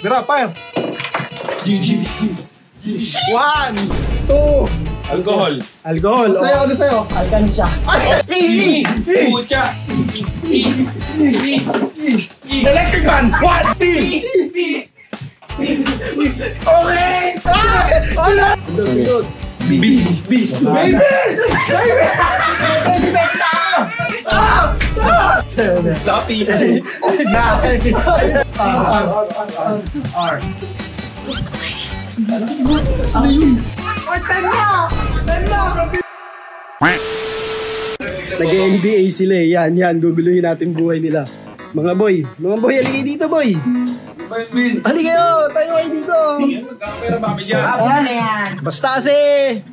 Dira, fire. 1, 2. Alcohol. Alcohol. Ano sa'yo? Alkansya. Pucha. Electric fan. 1, T. Okay. B. Baby. Lapis. R. Ano yun? Nag-NBA sila eh. Yan. Guguluhin natin buhay nila. Mga boy, halika dito boy. Halika kayo, tayo kayo dito. Magkakapera ba kami dyan? Basta kasi,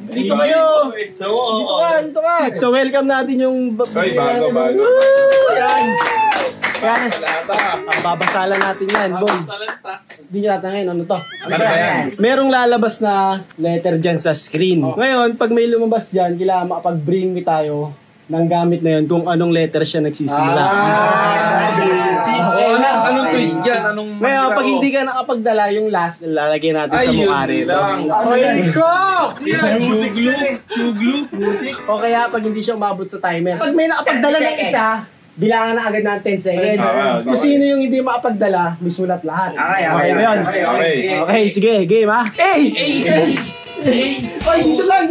dito kayo. Dito ka. So welcome natin yung Ay, bago. Yan. Babasalan natin yan, boy. Hindi nyo tatangin, ano to? Ano ba yan? Merong lalabas na letter dyan sa screen. Ngayon, pag may lumabas dyan, kailangan makapag-bring me tayo ng gamit na yun kung anong letter siya nagsisimula. Anong twist dyan? Ngayon, pag hindi ka nakapagdala yung last, lalagay natin sa mukha rito. Aray ko! Chuglu. O kaya pag hindi siya umabot sa timer. Pag may nakapagdala ng isa, bilangan na agad ng 10 seconds. Kung sino yung hindi makapagdala, may sulat lahat. Okay ba yun? Okay, sige, game ha? Ay, dito lang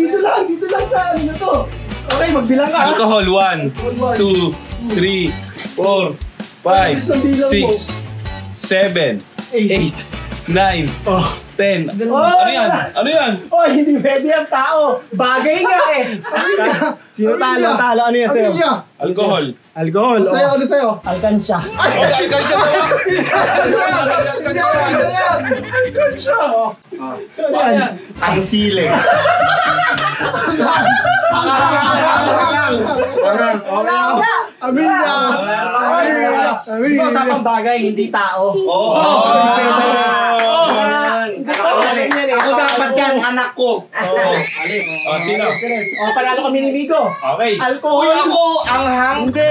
sa ano to. Okay, magbilang ka. Alcohol. 1, 2, 3, 4, 5, 6, 7, 8, 9, 10. Ano yan? Oh, hindi pwede ang tao. Bagay nga eh. Sino talo? Ano yan sa'yo? Alcohol. Ano sa'yo? Alkansya. Alkansya daw. Ang sili. Amelia. Ito usapang bagay, hindi tao. Ako dapat yan, anak ko. Alis. Sino? Panalo kami ni Migo. Okay. Alcohol. Ako, anghang. Hindi.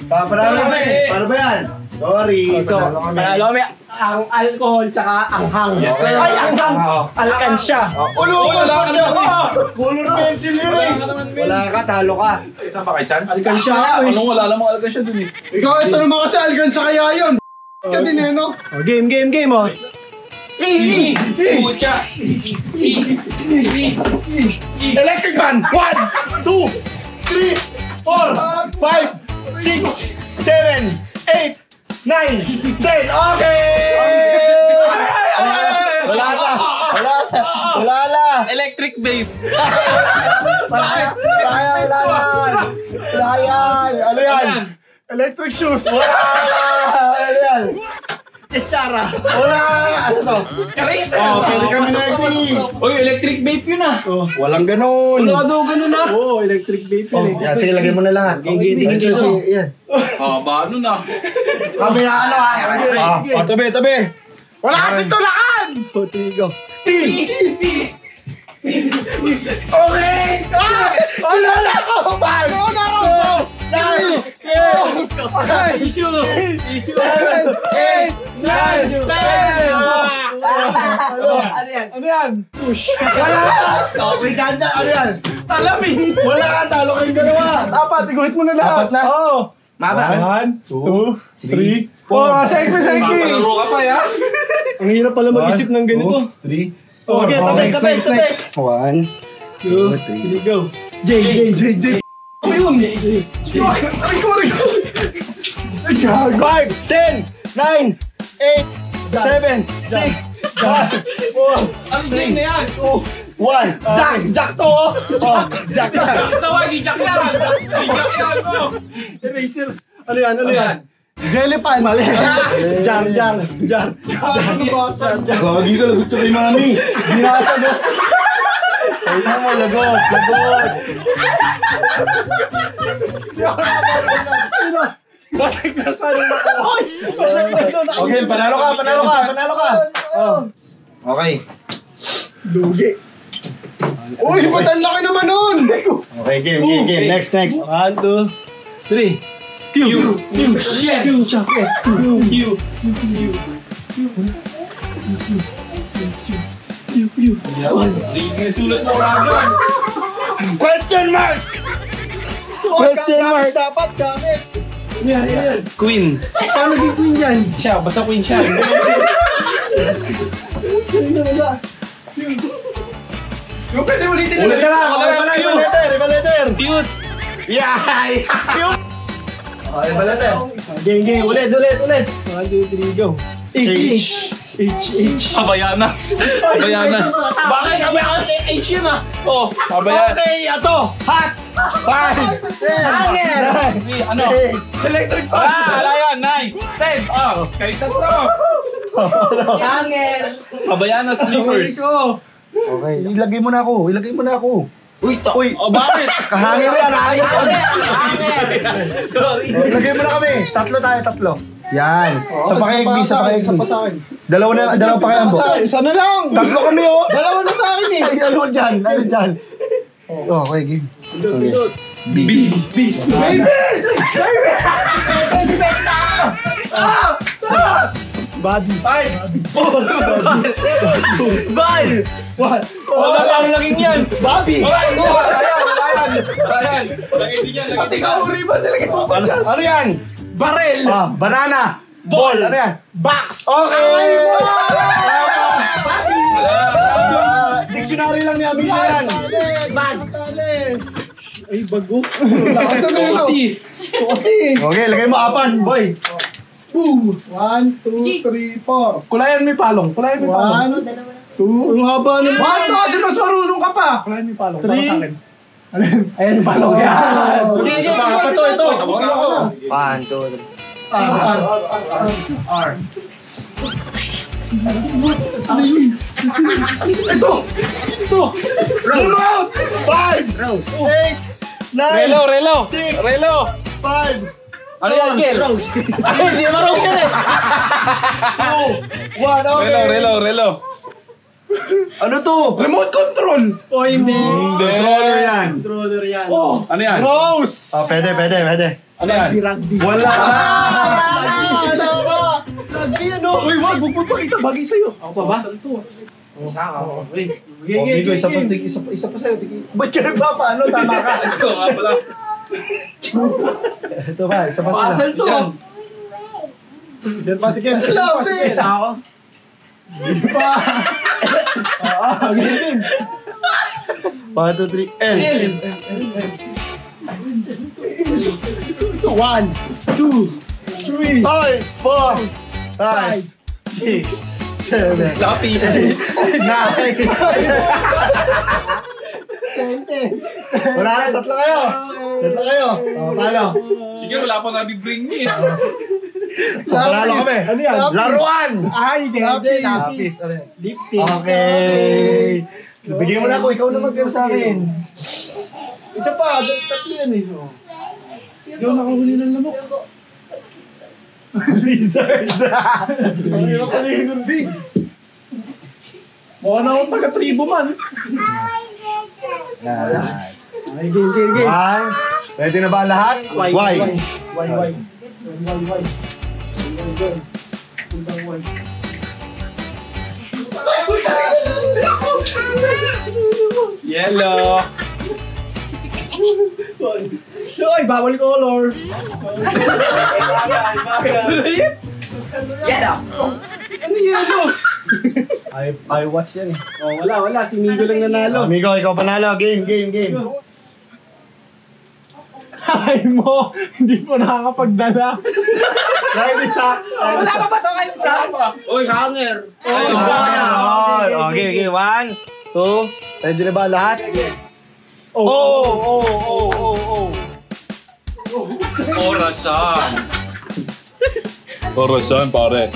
Panalo kami. Paano ba yan? Sorry. Panalo kami ang alcohol tsaka anghang. Yes, sir. Ay, anghang. Alkansya. Wala color pencil yun eh. Wala ka, talo ka. Isang pa kay Chan? Alkansya ako eh. Anong wala namang alkansya dun eh? Ikaw, ito naman kasi alkansya kaya yun. Ka din eh, no? Game oh. Pucha. Electric fan! 1, 2, 3, 4, 5, 6, 7, 8, 9, 10. Okay! Wala na. Electric babe. Wala yan. Ano yan? Electric shoes. Wala. Ano yan? Echara. Wala. Ano to? Eraser. Pwede kami na Uy, electric vape yun ah. Walang ganun. Wala daw ganun ah. Oo, electric vape yun eh. Yan, sige, lagay mo na lahat. Sige. Yan. Ba, ano na? Kami na ano ha. Tabi. Wala kasi tulakan! Putrigo. Okay! Sinala ko! Bago na ako! 9, 8, 7, 8, 9, 10! Ano yan? Push! Wala ka! Okay, ganda! Ano yan? Talamin! Wala ka! Talo kayong dalawa! Apat! Iguhit mo na lahat! Apat na? Oo! 1, 2, 3, 4! Segme! Palaro ka pa ya? Ang hirap pala mag-isip ng ganito. 3, Okay, next. 1, 2, 3, go. J. Ano yun? Aray ko! 5, 10, 9, 8, 7, 6, 5, 4, Ano Jay na yan? 2, 1. Jack to! Jack na! Tawag, i-jack yan! I-jack yan mo! Eraser. Ano yan? Jellypan! Mali! Jar. Ano ba? Gagi ka, lagot ka kay mami! Binasagot! Kailan mo, lagot! Basag na siya nung nakahoy! Okay, panalo ka! Okay. Lugi. Uy, ba't ang laki naman nun? Okay, game. Next. 1, 2, 3. Shit! Chocolate. Sulat mo lang. Question mark! Question mark! Dapat gamit. Yan. Queen. Paano naging queen yan? Siya, basta queen siya. Yung pwede ulitin na. Ulit ka lang! Iba letter! Cute. Yeah! Iba letter! Game. Ulit. 1, 2, 3, go. H. Habayanas. Bakit habayanas? H yun ah. Oh, habayanas. Okay, ato! Hot! 5! 10! 9! Ano? Electric fan. Ala yan. 9, 10. Oh, kahit tatlo. Habayanas slippers. Okay, ilagay mo na ako. Uy! Oh, bakit? Kahangin mo yan! Ilagay mo na kami. Tatlo. Yan. Sa pakaigbi. Dalawa pa kayo ang book. Isa na lang. Tatlo kami oh. Dalawa na sa akin eh. Ay, ano dyan? Okay, game. Pindot. B. Bobby. 5! 1. Ano laging yan? Bobby. Ayan. Lagay din yan. Uri ba talaga? Ano yan? Barel. Banana. Ball. Ano yan? Box. Okay! Dictionary lang ni Abing yan. Bag. Ay, bago. Kasi. Okay, lagay mo apan, boy. Boom. 1, 2, 3, 4. Kulayan mo yung palong. 1, 2. Ang haba ng Kasi mas marunong ka pa. Kulayan mo yung palong. Para sa akin. Ayan yung palong. Okay, ito. Tapos na ako. 1, 2, 3. R. Ito. Remote. 5, Rose. 8, 9, Relo. 6, Relo. 5, Ano yan, Gil? Rose. Ay, hindi naman Rose yan eh. 2, 1. Okay. Relo. Ano to? Remote control. O hindi. Controller yan. Controller yan. Oh, ano yan? Rose. Pwede. Ano yan? Rugby. Wala. Ano ba? Rugby ano? Uy, wag magpapakita bagay sa'yo. Ako pa ba? Migo, isa pa sa'yo. Ba't ka nagpapaano? Tama ka. Ito nga pala. Ito ba, isa pa sila. Pasal to. Yan. Diyan pa si Ken. Labi. Ako. Ganyan. 1, 2, 3, L. 1, 2, 3, 5, 4, 5, 6, 7, Lapis. 9. Wala na, tatlo kayo. Paano? Sige, wala pa nabibring niya. Panalo kami. Ano yan? Laruan! Ay, hindi. Lapis. Lifting. Okay. Bigyan mo na ako, ikaw na mag sa akin. Isa pa, tatlo yan eh. Hindi ako nakahuli ng lamok. Lizard. Ang hirap salihin nun, Big. Mukha na akong taga-tribo man. Ay, game. Ready na ba lahat? Y. Yellow. Ay, bawal color. Yan o. Ano yelo? I watch yan eh. Oh, wala. Si Migo lang nanalo. Amigo, ikaw panalo. Game. Ay mo, hindi po nakakapagdala. Kahit isa. Wala pa ba ito kahit isa? Uy, hanger. Okay. 1, 2. Ready na ba lahat? Oh. Orasan, pare.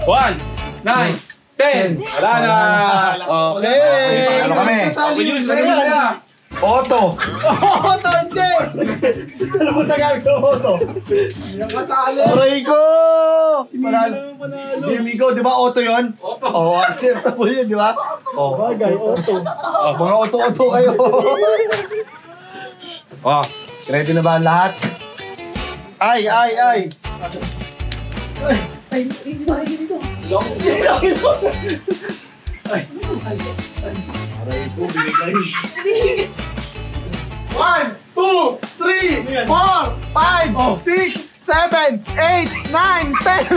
One, 9, 10. Wala na. Okay. Ano kami? Use na. Auto. Auto, hindi! Ano mo Tagalog ng auto? Yung kasali. Aray ko! Si Migo lang ang panalo. Di Migo, di ba auto yun? Auto. Oo, acceptable yun, di ba? Bagay, auto. Mga auto kayo. Ready na ba ang lahat? Ay. Dito. Long. Aray ko, binigay. 1, 2, 3, 4, 5, 6, 7, 8, 9, 10.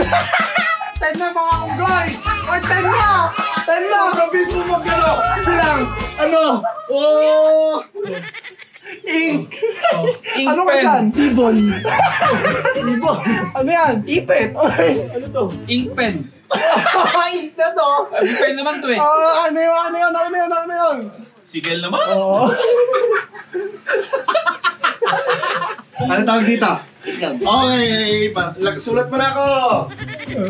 Ten na mga unggoy! Or 10 na! 10 na! Mabilis mo magkano! Bilang! Ano? Oh! Ink! Ink Ano ka pen. dyan? Ibon. Ibon! Ano yan? Ipet. Ano to? Ink pen. Ink na to! Ink pen naman to eh. Ano yun? Sigel naman. Oo. Ano tawag dito? Okay, sulat mo na ako.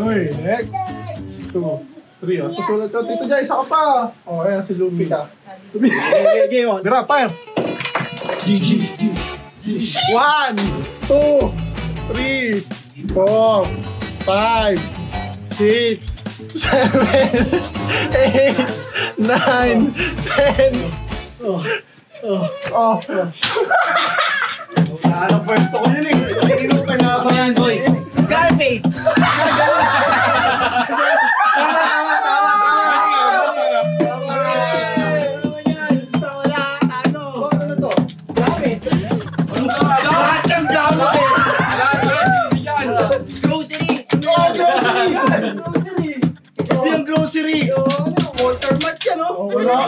Uy, next. 2, 3. Susulat ko. Tito Jai, isa ka pa. Ayan, si Lupi ka. Game on. Bira, fire. GG. 1, 2, 3, 4, 5, 6, 7, 8, 9, 10. Oh. Ano pwesto ko yun eh. Inupan na ako. Ano yan, boy? Garbage. Ano to? Gamit. Ano ka? Lahat ng gamit eh. Hindi yan. Grocery! Grocery. Hindi yung grocery. Water mat yan, no? Wala.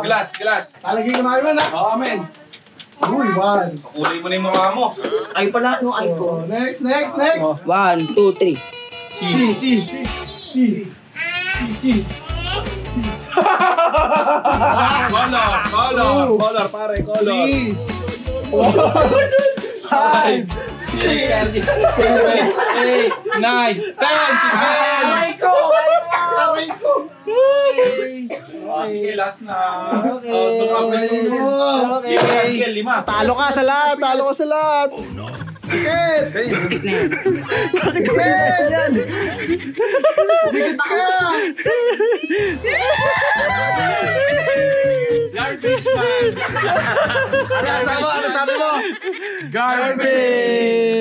Glass. Talagay ko na kayo na. Oo, amen. Uy, 1. Pakulay mo na yung mukha mo. Ay pala, no iPhone. Next. 1, 2, 3. C. Color, pare, color. 3, 4, 5, 6, 7, 8, 9, 10. Aray ko! Sige, last na. Okay. Okay. 5. Talo ka sa lahat. Dikit! Dikit na yan. Bakit ka yan? Dikit ka! Garbage man. Ano sabi mo? Garbage!